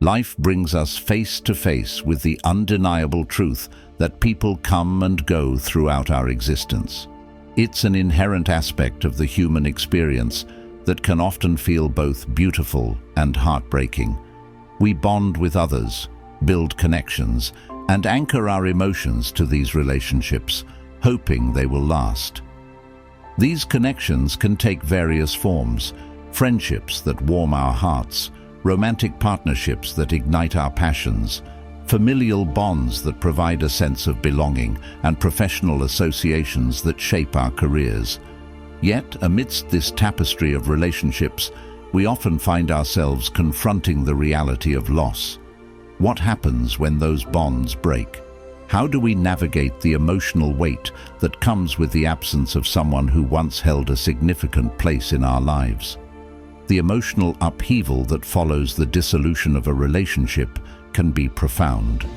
Life brings us face to face with the undeniable truth that people come and go throughout our existence. It's an inherent aspect of the human experience that can often feel both beautiful and heartbreaking. We bond with others, build connections, and anchor our emotions to these relationships, hoping they will last. These connections can take various forms: friendships that warm our hearts, romantic partnerships that ignite our passions, familial bonds that provide a sense of belonging, and professional associations that shape our careers. Yet, amidst this tapestry of relationships, we often find ourselves confronting the reality of loss. What happens when those bonds break? How do we navigate the emotional weight that comes with the absence of someone who once held a significant place in our lives? The emotional upheaval that follows the dissolution of a relationship can be profound.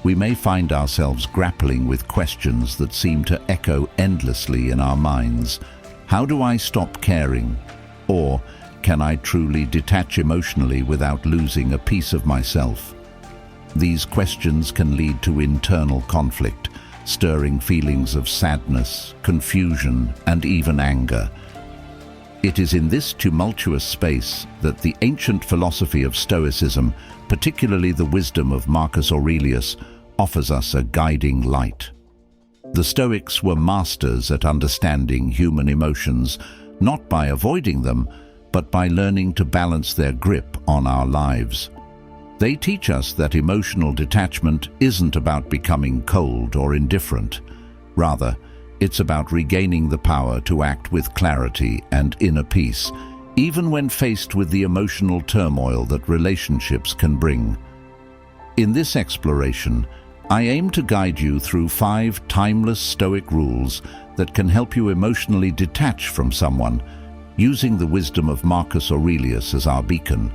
We may find ourselves grappling with questions that seem to echo endlessly in our minds. How do I stop caring? Or can I truly detach emotionally without losing a piece of myself? These questions can lead to internal conflict, stirring feelings of sadness, confusion, and even anger. It is in this tumultuous space that the ancient philosophy of Stoicism, particularly the wisdom of Marcus Aurelius, offers us a guiding light. The Stoics were masters at understanding human emotions, not by avoiding them, but by learning to balance their grip on our lives. They teach us that emotional detachment isn't about becoming cold or indifferent. Rather, it's about regaining the power to act with clarity and inner peace, even when faced with the emotional turmoil that relationships can bring. In this exploration, I aim to guide you through 5 timeless Stoic rules that can help you emotionally detach from someone, using the wisdom of Marcus Aurelius as our beacon.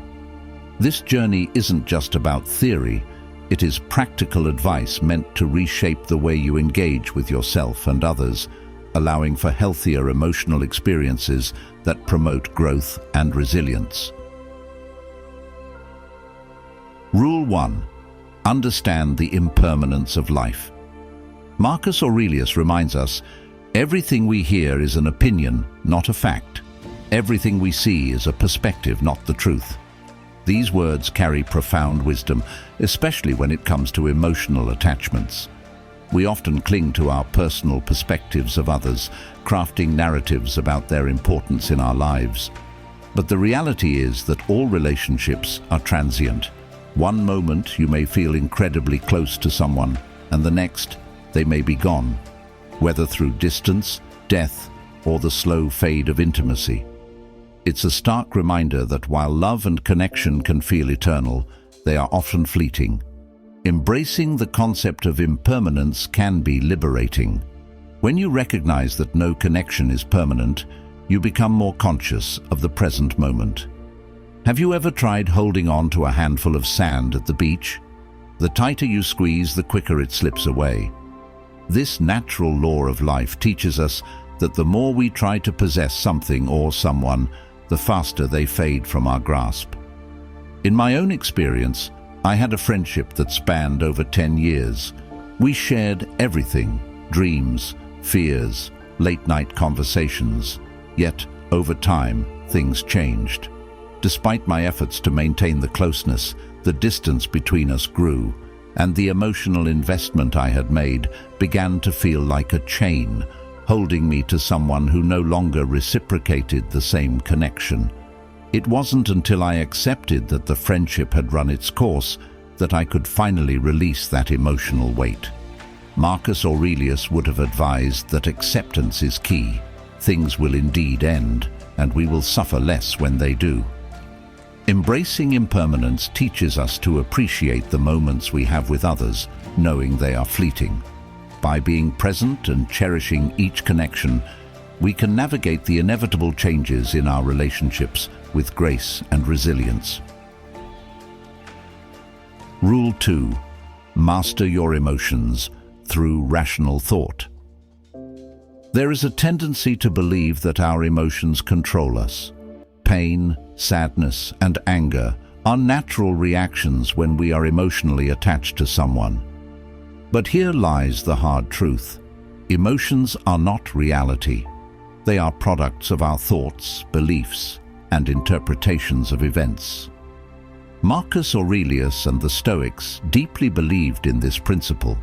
This journey isn't just about theory, it is practical advice meant to reshape the way you engage with yourself and others, allowing for healthier emotional experiences that promote growth and resilience. Rule 1. Understand the impermanence of life. Marcus Aurelius reminds us, everything we hear is an opinion, not a fact. Everything we see is a perspective, not the truth. These words carry profound wisdom, especially when it comes to emotional attachments. We often cling to our personal perspectives of others, crafting narratives about their importance in our lives. But the reality is that all relationships are transient. One moment you may feel incredibly close to someone, and the next they may be gone, whether through distance, death, or the slow fade of intimacy. It's a stark reminder that while love and connection can feel eternal, they are often fleeting. Embracing the concept of impermanence can be liberating. When you recognize that no connection is permanent, you become more conscious of the present moment. Have you ever tried holding on to a handful of sand at the beach? The tighter you squeeze, the quicker it slips away. This natural law of life teaches us that the more we try to possess something or someone, the faster they fade from our grasp. In my own experience, I had a friendship that spanned over 10 years. We shared everything: dreams, fears, late-night conversations. Yet, over time, things changed. Despite my efforts to maintain the closeness, the distance between us grew, and the emotional investment I had made began to feel like a chain, holding me to someone who no longer reciprocated the same connection. It wasn't until I accepted that the friendship had run its course that I could finally release that emotional weight. Marcus Aurelius would have advised that acceptance is key. Things will indeed end, and we will suffer less when they do. Embracing impermanence teaches us to appreciate the moments we have with others, knowing they are fleeting. By being present and cherishing each connection, we can navigate the inevitable changes in our relationships with grace and resilience. Rule 2. Master your emotions through rational thought. There is a tendency to believe that our emotions control us. Pain, sadness, and anger are natural reactions when we are emotionally attached to someone. But here lies the hard truth. Emotions are not reality. They are products of our thoughts, beliefs, and interpretations of events. Marcus Aurelius and the Stoics deeply believed in this principle,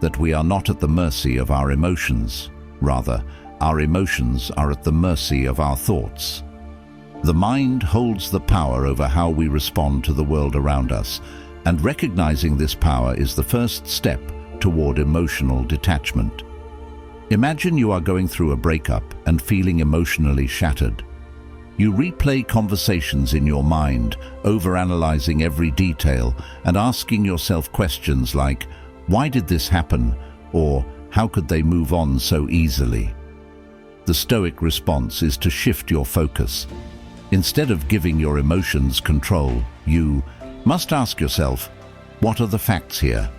that we are not at the mercy of our emotions. Rather, our emotions are at the mercy of our thoughts. The mind holds the power over how we respond to the world around us, and recognizing this power is the first step toward emotional detachment. Imagine you are going through a breakup and feeling emotionally shattered. You replay conversations in your mind, overanalyzing every detail and asking yourself questions like, "Why did this happen?" or "How could they move on so easily?" The Stoic response is to shift your focus. Instead of giving your emotions control, you must ask yourself, what are the facts here?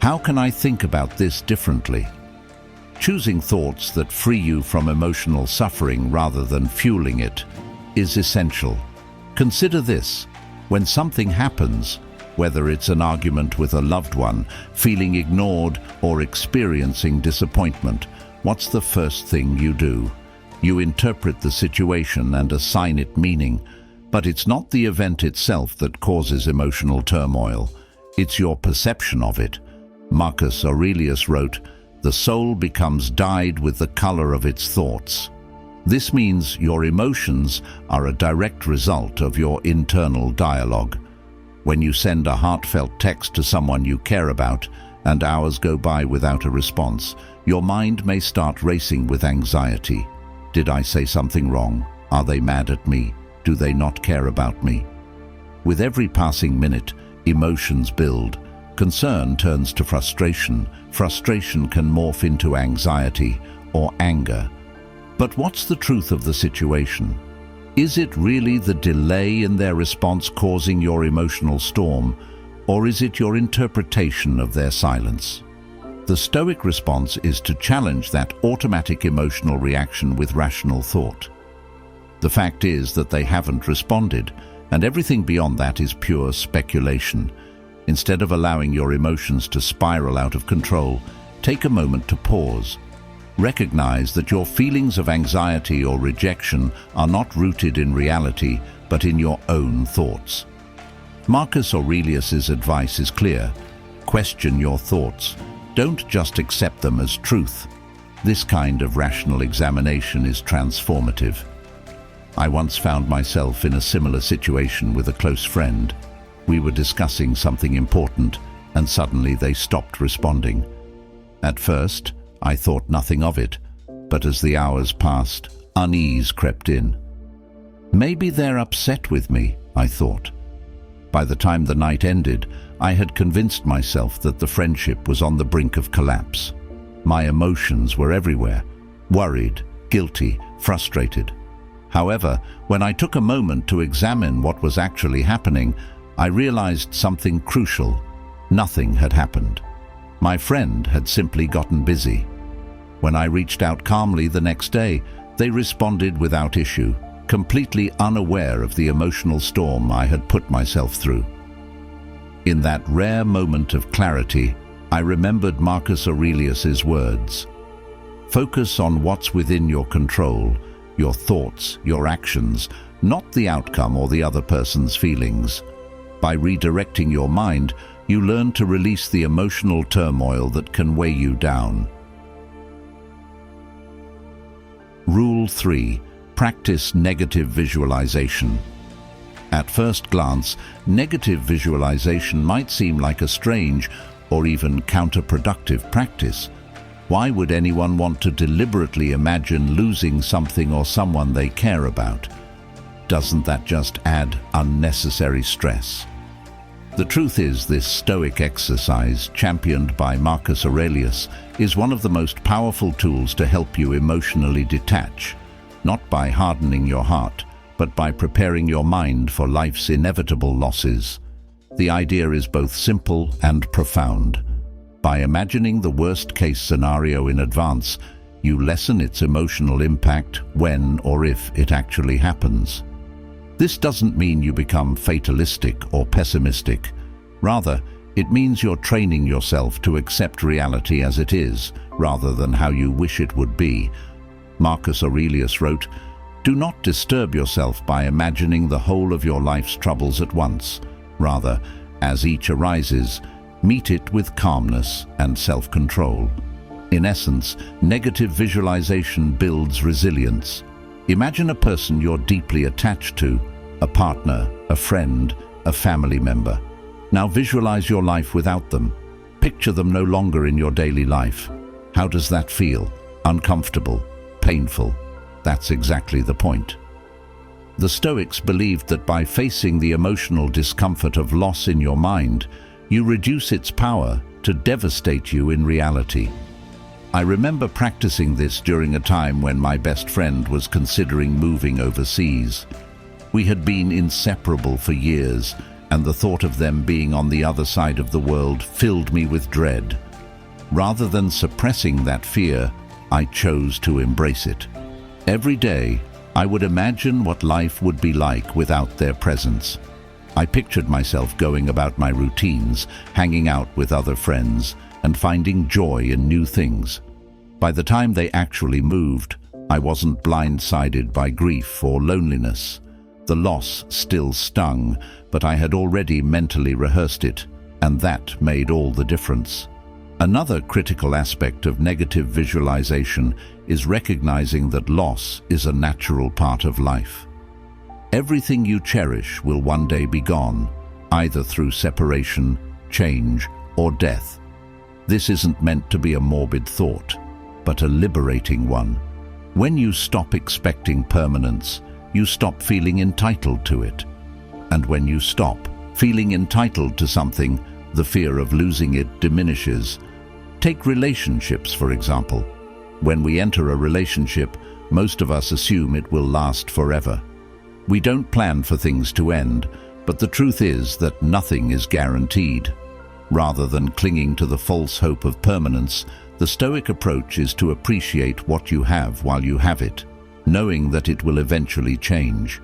How can I think about this differently? Choosing thoughts that free you from emotional suffering rather than fueling it is essential. Consider this: when something happens, whether it's an argument with a loved one, feeling ignored, or experiencing disappointment, what's the first thing you do? You interpret the situation and assign it meaning, but it's not the event itself that causes emotional turmoil. It's your perception of it. Marcus Aurelius wrote, "The soul becomes dyed with the color of its thoughts." This means your emotions are a direct result of your internal dialogue. When you send a heartfelt text to someone you care about, and hours go by without a response, your mind may start racing with anxiety. Did I say something wrong? Are they mad at me? Do they not care about me? With every passing minute, emotions build. Concern turns to frustration. Frustration can morph into anxiety or anger. But what's the truth of the situation? Is it really the delay in their response causing your emotional storm, or is it your interpretation of their silence? The Stoic response is to challenge that automatic emotional reaction with rational thought. The fact is that they haven't responded, and everything beyond that is pure speculation. Instead of allowing your emotions to spiral out of control, take a moment to pause. Recognize that your feelings of anxiety or rejection are not rooted in reality, but in your own thoughts. Marcus Aurelius's advice is clear: question your thoughts. Don't just accept them as truth. This kind of rational examination is transformative. I once found myself in a similar situation with a close friend. We were discussing something important, and suddenly they stopped responding. At first, I thought nothing of it, but as the hours passed, unease crept in. Maybe they're upset with me, I thought. By the time the night ended, I had convinced myself that the friendship was on the brink of collapse. My emotions were everywhere: worried, guilty, frustrated. However, when I took a moment to examine what was actually happening, I realized something crucial. Nothing had happened. My friend had simply gotten busy. When I reached out calmly the next day, they responded without issue, completely unaware of the emotional storm I had put myself through. In that rare moment of clarity, I remembered Marcus Aurelius's words: focus on what's within your control, your thoughts, your actions, not the outcome or the other person's feelings. By redirecting your mind, you learn to release the emotional turmoil that can weigh you down. Rule 3. Practice negative visualization. At first glance, negative visualization might seem like a strange or even counterproductive practice. Why would anyone want to deliberately imagine losing something or someone they care about? Doesn't that just add unnecessary stress? The truth is, this Stoic exercise, championed by Marcus Aurelius, is one of the most powerful tools to help you emotionally detach, not by hardening your heart, but by preparing your mind for life's inevitable losses. The idea is both simple and profound. By imagining the worst-case scenario in advance, you lessen its emotional impact when or if it actually happens. This doesn't mean you become fatalistic or pessimistic. Rather, it means you're training yourself to accept reality as it is, rather than how you wish it would be. Marcus Aurelius wrote, "Do not disturb yourself by imagining the whole of your life's troubles at once. Rather, as each arises, meet it with calmness and self-control." In essence, negative visualization builds resilience. Imagine a person you're deeply attached to, a partner, a friend, a family member. Now visualize your life without them. Picture them no longer in your daily life. How does that feel? Uncomfortable? Painful? That's exactly the point. The Stoics believed that by facing the emotional discomfort of loss in your mind, you reduce its power to devastate you in reality. I remember practicing this during a time when my best friend was considering moving overseas. We had been inseparable for years, and the thought of them being on the other side of the world filled me with dread. Rather than suppressing that fear, I chose to embrace it. Every day, I would imagine what life would be like without their presence. I pictured myself going about my routines, hanging out with other friends, and finding joy in new things. By the time they actually moved, I wasn't blindsided by grief or loneliness. The loss still stung, but I had already mentally rehearsed it, and that made all the difference. Another critical aspect of negative visualization is recognizing that loss is a natural part of life. Everything you cherish will one day be gone, either through separation, change, or death. This isn't meant to be a morbid thought, but a liberating one. When you stop expecting permanence, you stop feeling entitled to it. And when you stop feeling entitled to something, the fear of losing it diminishes. Take relationships, for example. When we enter a relationship, most of us assume it will last forever. We don't plan for things to end, but the truth is that nothing is guaranteed. Rather than clinging to the false hope of permanence, the Stoic approach is to appreciate what you have while you have it, knowing that it will eventually change.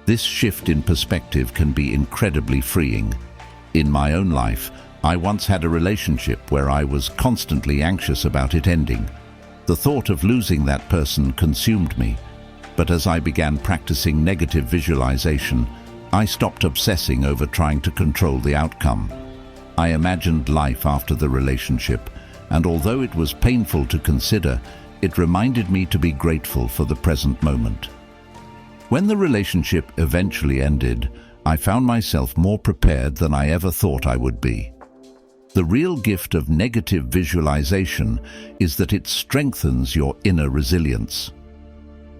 This shift in perspective can be incredibly freeing. In my own life, I once had a relationship where I was constantly anxious about it ending. The thought of losing that person consumed me, but as I began practicing negative visualization, I stopped obsessing over trying to control the outcome. I imagined life after the relationship, and although it was painful to consider, it reminded me to be grateful for the present moment. When the relationship eventually ended, I found myself more prepared than I ever thought I would be. The real gift of negative visualization is that it strengthens your inner resilience.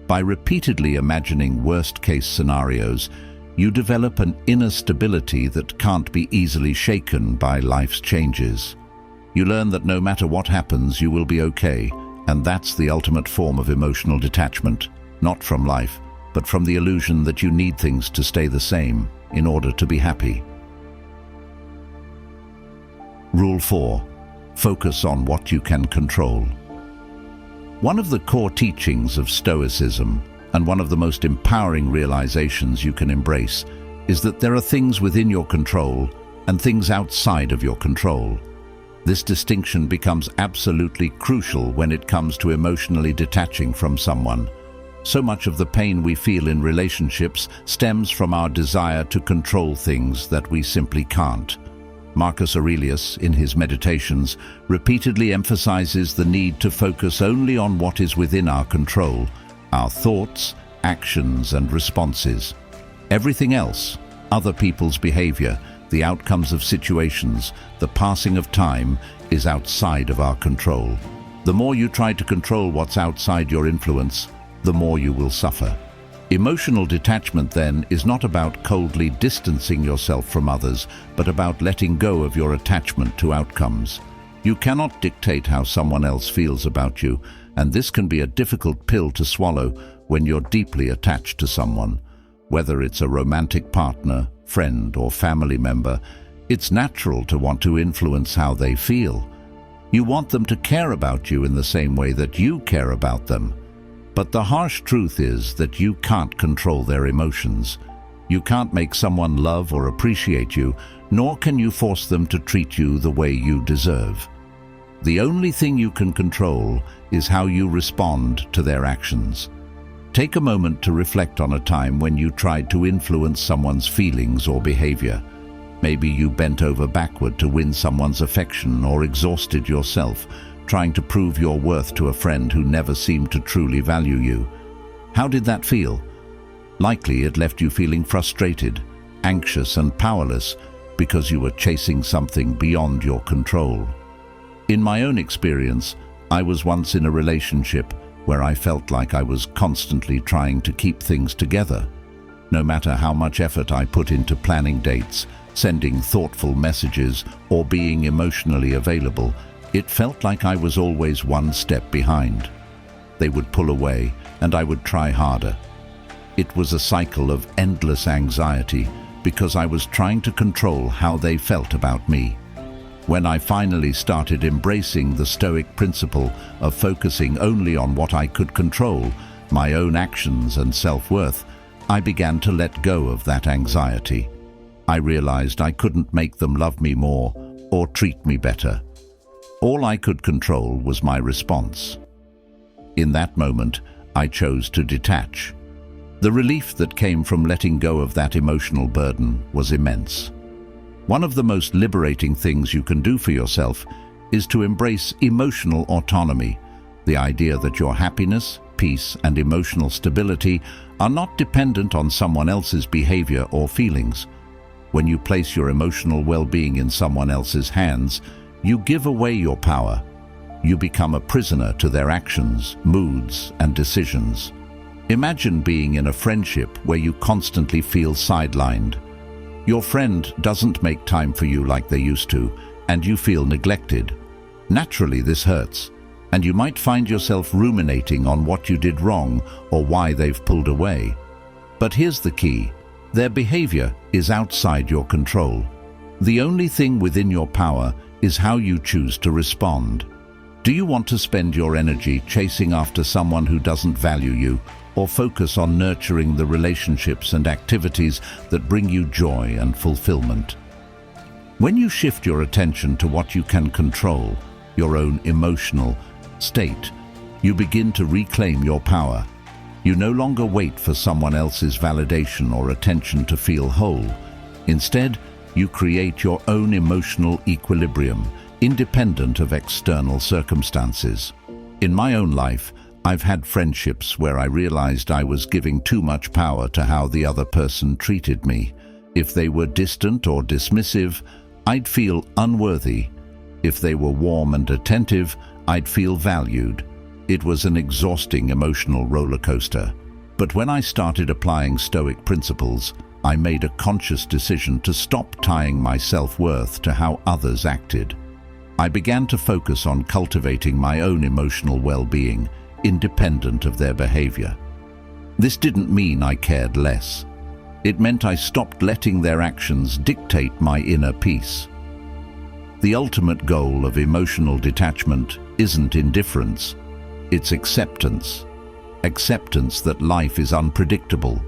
By repeatedly imagining worst-case scenarios, you develop an inner stability that can't be easily shaken by life's changes. You learn that no matter what happens, you will be okay, and that's the ultimate form of emotional detachment, not from life, but from the illusion that you need things to stay the same in order to be happy. Rule 4. Focus on what you can control. One of the core teachings of Stoicism, and one of the most empowering realizations you can embrace, is that there are things within your control and things outside of your control. This distinction becomes absolutely crucial when it comes to emotionally detaching from someone. So much of the pain we feel in relationships stems from our desire to control things that we simply can't. Marcus Aurelius, in his Meditations, repeatedly emphasizes the need to focus only on what is within our control, our thoughts, actions, and responses. Everything else, other people's behavior, the outcomes of situations, the passing of time, is outside of our control. The more you try to control what's outside your influence, the more you will suffer. Emotional detachment, then, is not about coldly distancing yourself from others, but about letting go of your attachment to outcomes. You cannot dictate how someone else feels about you, and this can be a difficult pill to swallow when you're deeply attached to someone. Whether it's a romantic partner, friend, or family member, it's natural to want to influence how they feel. You want them to care about you in the same way that you care about them. But the harsh truth is that you can't control their emotions. You can't make someone love or appreciate you, nor can you force them to treat you the way you deserve. The only thing you can control is how you respond to their actions. Take a moment to reflect on a time when you tried to influence someone's feelings or behavior. Maybe you bent over backward to win someone's affection or exhausted yourself, trying to prove your worth to a friend who never seemed to truly value you. How did that feel? Likely it left you feeling frustrated, anxious and powerless because you were chasing something beyond your control. In my own experience, I was once in a relationship where I felt like I was constantly trying to keep things together. No matter how much effort I put into planning dates, sending thoughtful messages, or being emotionally available, it felt like I was always one step behind. They would pull away, and I would try harder. It was a cycle of endless anxiety because I was trying to control how they felt about me. When I finally started embracing the Stoic principle of focusing only on what I could control, my own actions and self-worth, I began to let go of that anxiety. I realized I couldn't make them love me more or treat me better. All I could control was my response. In that moment, I chose to detach. The relief that came from letting go of that emotional burden was immense. One of the most liberating things you can do for yourself is to embrace emotional autonomy, the idea that your happiness, peace, and emotional stability are not dependent on someone else's behavior or feelings. When you place your emotional well-being in someone else's hands, you give away your power. You become a prisoner to their actions, moods, and decisions. Imagine being in a friendship where you constantly feel sidelined. Your friend doesn't make time for you like they used to, and you feel neglected. Naturally, this hurts, and you might find yourself ruminating on what you did wrong or why they've pulled away. But here's the key. Their behavior is outside your control. The only thing within your power is how you choose to respond. Do you want to spend your energy chasing after someone who doesn't value you, or focus on nurturing the relationships and activities that bring you joy and fulfillment? When you shift your attention to what you can control, your own emotional state, you begin to reclaim your power. You no longer wait for someone else's validation or attention to feel whole. Instead, you create your own emotional equilibrium, independent of external circumstances. In my own life, I've had friendships where I realized I was giving too much power to how the other person treated me. If they were distant or dismissive, I'd feel unworthy. If they were warm and attentive, I'd feel valued. It was an exhausting emotional roller coaster. But when I started applying Stoic principles, I made a conscious decision to stop tying my self-worth to how others acted. I began to focus on cultivating my own emotional well-being, independent of their behavior. This didn't mean I cared less. It meant I stopped letting their actions dictate my inner peace. The ultimate goal of emotional detachment isn't indifference, it's acceptance. Acceptance that life is unpredictable,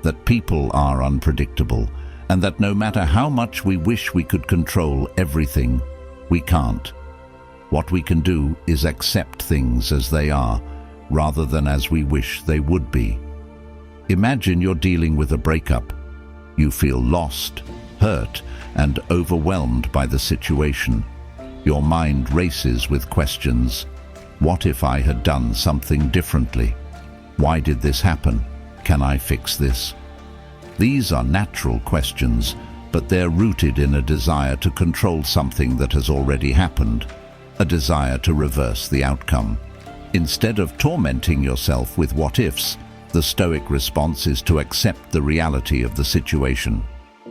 that people are unpredictable, and that no matter how much we wish we could control everything, we can't. What we can do is accept things as they are, rather than as we wish they would be. Imagine you're dealing with a breakup. You feel lost, hurt, and overwhelmed by the situation. Your mind races with questions. What if I had done something differently? Why did this happen? Can I fix this? These are natural questions, but they're rooted in a desire to control something that has already happened, a desire to reverse the outcome. Instead of tormenting yourself with what-ifs, the Stoic response is to accept the reality of the situation.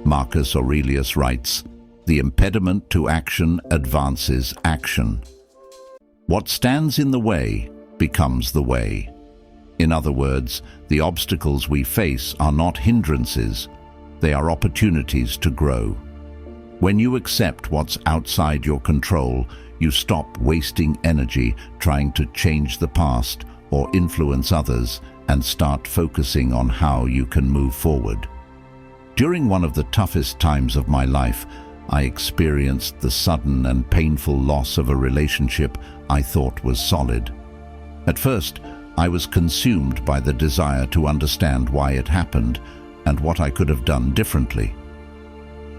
Marcus Aurelius writes, "The impediment to action advances action. What stands in the way becomes the way." In other words, the obstacles we face are not hindrances, they are opportunities to grow. When you accept what's outside your control, you stop wasting energy trying to change the past or influence others, and start focusing on how you can move forward. During one of the toughest times of my life, I experienced the sudden and painful loss of a relationship I thought was solid. At first, I was consumed by the desire to understand why it happened and what I could have done differently.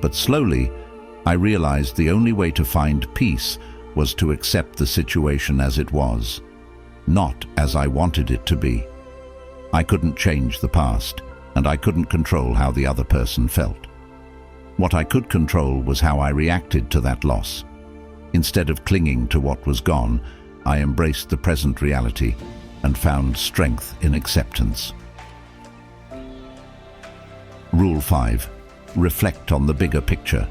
But slowly, I realized the only way to find peace was to accept the situation as it was, not as I wanted it to be. I couldn't change the past, and I couldn't control how the other person felt. What I could control was how I reacted to that loss. Instead of clinging to what was gone, I embraced the present reality and found strength in acceptance. Rule 5. Reflect on the bigger picture.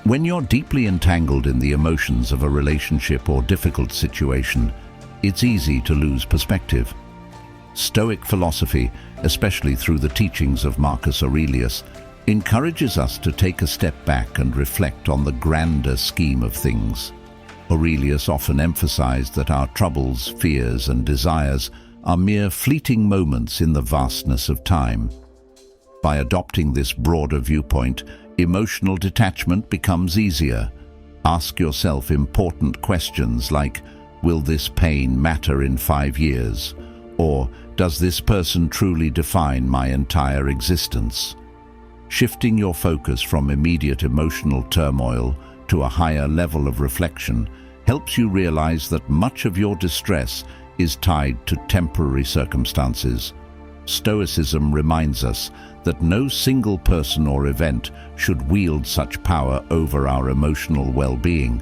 When you're deeply entangled in the emotions of a relationship or difficult situation, it's easy to lose perspective. Stoic philosophy, especially through the teachings of Marcus Aurelius, encourages us to take a step back and reflect on the grander scheme of things. Aurelius often emphasized that our troubles, fears, and desires are mere fleeting moments in the vastness of time. By adopting this broader viewpoint, emotional detachment becomes easier. Ask yourself important questions like, will this pain matter in 5 years? Or, does this person truly define my entire existence? Shifting your focus from immediate emotional turmoil to a higher level of reflection helps you realize that much of your distress is tied to temporary circumstances. Stoicism reminds us that no single person or event should wield such power over our emotional well-being.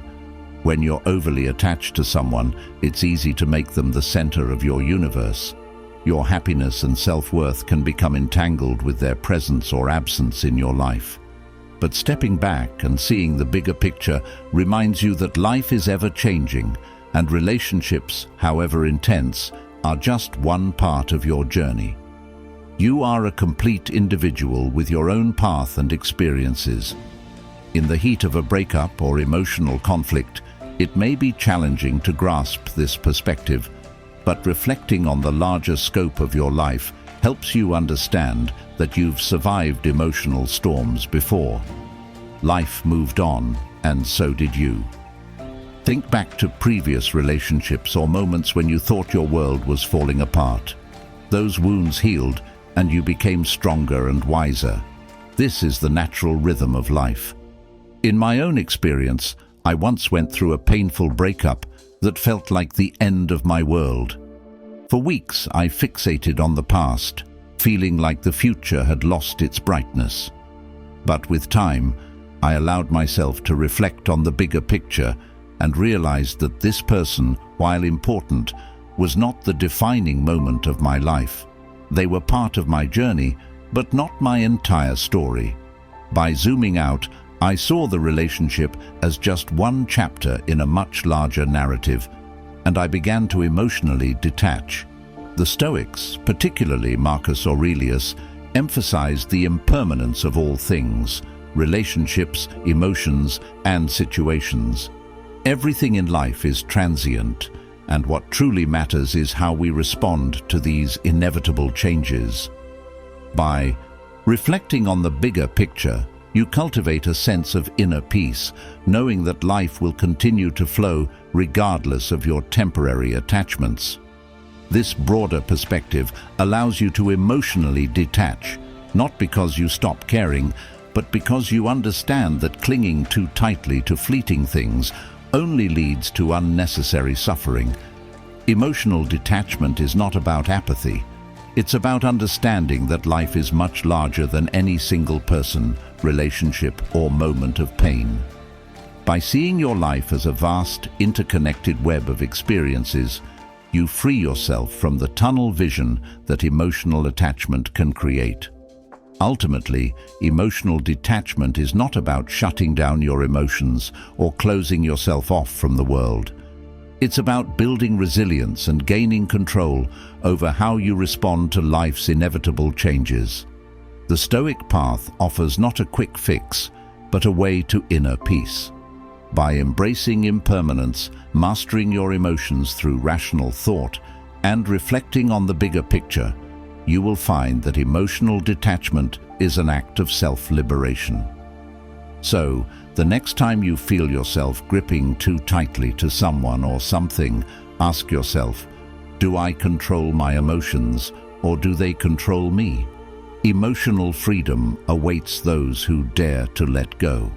When you're overly attached to someone, it's easy to make them the center of your universe. Your happiness and self-worth can become entangled with their presence or absence in your life. But stepping back and seeing the bigger picture reminds you that life is ever-changing, and relationships, however intense, are just one part of your journey. You are a complete individual with your own path and experiences. In the heat of a breakup or emotional conflict, it may be challenging to grasp this perspective, but reflecting on the larger scope of your life helps you understand that you've survived emotional storms before. Life moved on, and so did you. Think back to previous relationships or moments when you thought your world was falling apart. Those wounds healed, and you became stronger and wiser. This is the natural rhythm of life. In my own experience, I once went through a painful breakup that felt like the end of my world. For weeks, I fixated on the past, feeling like the future had lost its brightness. But with time, I allowed myself to reflect on the bigger picture and realized that this person, while important, was not the defining moment of my life. They were part of my journey, but not my entire story. By zooming out, I saw the relationship as just one chapter in a much larger narrative, and I began to emotionally detach. The Stoics, particularly Marcus Aurelius, emphasized the impermanence of all things, relationships, emotions, and situations. Everything in life is transient, and what truly matters is how we respond to these inevitable changes. By reflecting on the bigger picture, you cultivate a sense of inner peace, knowing that life will continue to flow regardless of your temporary attachments. This broader perspective allows you to emotionally detach, not because you stop caring, but because you understand that clinging too tightly to fleeting things only leads to unnecessary suffering. Emotional detachment is not about apathy. It's about understanding that life is much larger than any single person, relationship, or moment of pain. By seeing your life as a vast, interconnected web of experiences, you free yourself from the tunnel vision that emotional attachment can create. Ultimately, emotional detachment is not about shutting down your emotions or closing yourself off from the world. It's about building resilience and gaining control over how you respond to life's inevitable changes. The Stoic path offers not a quick fix, but a way to inner peace. By embracing impermanence, mastering your emotions through rational thought, And reflecting on the bigger picture, you will find that emotional detachment is an act of self-liberation. So, the next time you feel yourself gripping too tightly to someone or something, ask yourself, do I control my emotions or do they control me? Emotional freedom awaits those who dare to let go.